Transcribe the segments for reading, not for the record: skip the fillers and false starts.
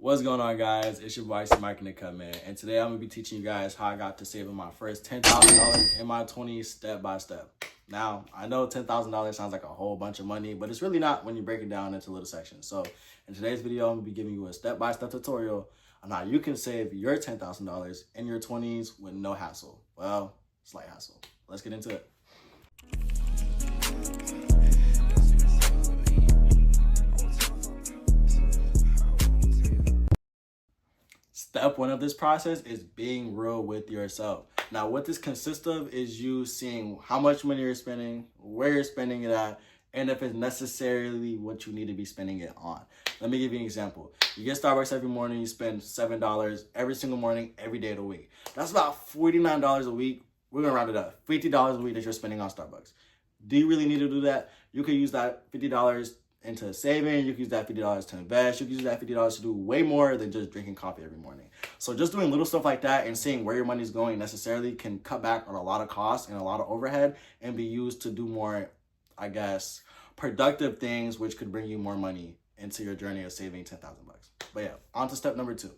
What's going on, guys? It's your boy Mike the Cut Man, and today I'm gonna be teaching you guys how I got to saving my first $10,000 in my 20s step by step. Now, I know $10,000 sounds like a whole bunch of money, but it's really not when you break it down into little sections. So, in today's video, I'm gonna be giving you a step-by-step tutorial on how you can save your $10,000 in your 20s with no hassle. Well, slight hassle. Let's get into it. Step one of this process is being real with yourself. Now, what this consists of is you seeing how much money you're spending, where you're spending it at, and if it's necessarily what you need to be spending it on. Let me give you an example. You get Starbucks every morning, you spend $7 every single morning, every day of the week. That's about $49 a week. We're gonna round it up. $50 a week that you're spending on Starbucks. Do you really need to do that? You could use that $50 into saving. You can use that $50 to invest. You can use that $50 to do way more than just drinking coffee every morning. So just doing little stuff like that and seeing where your money's going necessarily can cut back on a lot of costs and a lot of overhead and be used to do more, I guess, productive things, which could bring you more money into your journey of saving 10,000 bucks. But yeah, on to step number two.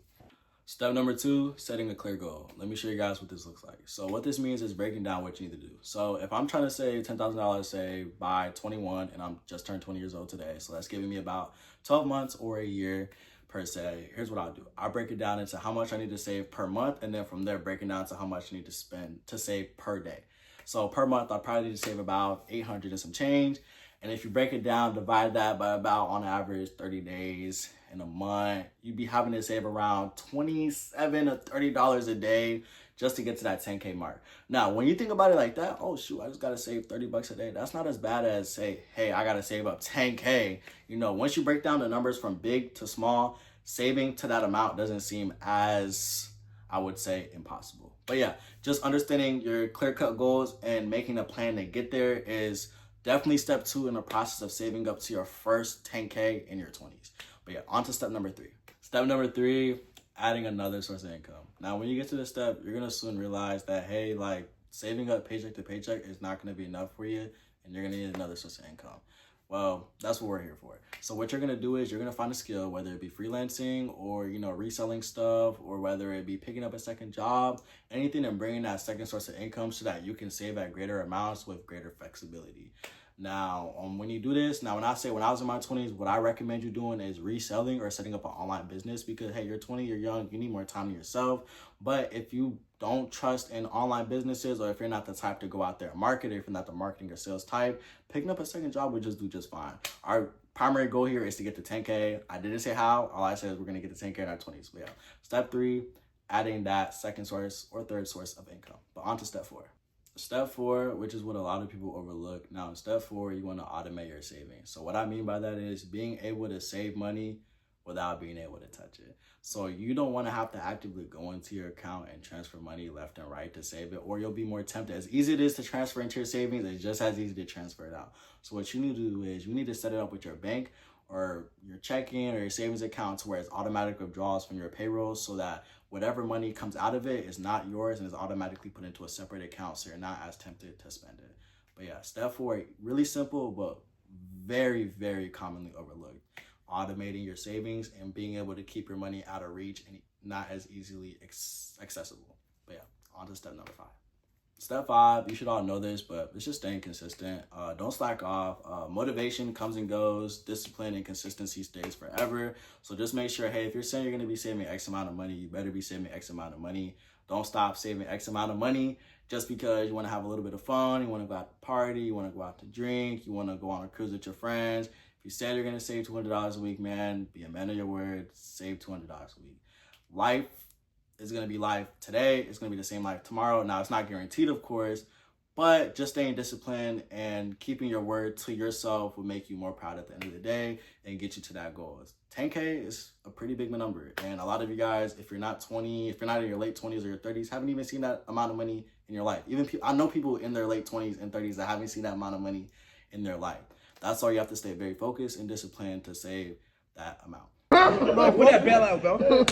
Step number two, setting a clear goal. Let me show you guys what this looks like. So what this means is breaking down what you need to do. So if I'm trying to save $10,000, say by 21, and I'm just turned 20 years old today, so that's giving me about 12 months or a year per se. Here's what I'll do. I'll break it down into how much I need to save per month, and then from there, breaking down to how much I need to spend to save per day. So per month, I probably need to save about 800 and some change. And if you break it down, divide that by about, on average, 30 days in a month, you'd be having to save around $27 to $30 a day just to get to that 10K mark. Now, when you think about it like that, oh shoot, I just gotta save 30 bucks a day. That's not as bad as say, hey, I gotta save up 10K. You know, once you break down the numbers from big to small, saving to that amount doesn't seem as, I would say, impossible. But yeah, just understanding your clear-cut goals and making a plan to get there is definitely step two in the process of saving up to your first 10K in your 20s. But yeah, on to step number three. Step number three, adding another source of income. Now, when you get to this step, you're gonna soon realize that, hey, like saving up paycheck to paycheck is not gonna be enough for you, and you're gonna need another source of income. Well, that's what we're here for. So what you're gonna do is you're gonna find a skill, whether it be freelancing or, you know, reselling stuff, or whether it be picking up a second job, anything, and bringing that second source of income so that you can save at greater amounts with greater flexibility. Now, when you do this, now when I was in my 20s, what I recommend you doing is reselling or setting up an online business because, hey, you're 20, you're young, you need more time to yourself. But if you don't trust in online businesses, or if you're not the type to go out there and market, or if you're not the marketing or sales type, picking up a second job would just do just fine. Our primary goal here is to get to 10K. I didn't say how. All I said is we're going to get to 10K in our 20s. But yeah, step three, adding that second source or third source of income. But on to step four. Step four, which is what a lot of people overlook. Now, in step four, you want to automate your savings. So what I mean by that is being able to save money without being able to touch it. So you don't want to have to actively go into your account and transfer money left and right to save it, or you'll be more tempted. As easy it is to transfer into your savings, it's just as easy to transfer it out. So what you need to do is you need to set it up with your bank or your checking or your savings accounts where it's automatic withdrawals from your payroll, so that whatever money comes out of it is not yours and is automatically put into a separate account, so you're not as tempted to spend it. But yeah, step four, really simple, but very, very commonly overlooked. Automating your savings and being able to keep your money out of reach and not as easily accessible. But yeah, on to step number five. Step five, you should all know this, but it's just staying consistent. Don't slack off. Motivation comes and goes. Discipline and consistency stays forever. So just make sure, hey, if you're saying you're going to be saving X amount of money, you better be saving X amount of money. Don't stop saving X amount of money just because you want to have a little bit of fun, you want to go out to party, you want to go out to drink, you want to go on a cruise with your friends. If you said you're going to save $200 a week, man, be a man of your word, save $200 a week. Life is going to be life today. It's going to be the same life tomorrow. Now, it's not guaranteed, of course, but just staying disciplined and keeping your word to yourself will make you more proud at the end of the day and get you to that goal. 10K is a pretty big number. And a lot of you guys, if you're not 20, if you're not in your late 20s or your 30s, haven't even seen that amount of money in your life. Even I know people in their late 20s and 30s that haven't seen that amount of money in their life. That's why you have to stay very focused and disciplined to save that amount. Bro, put that bell out, bro.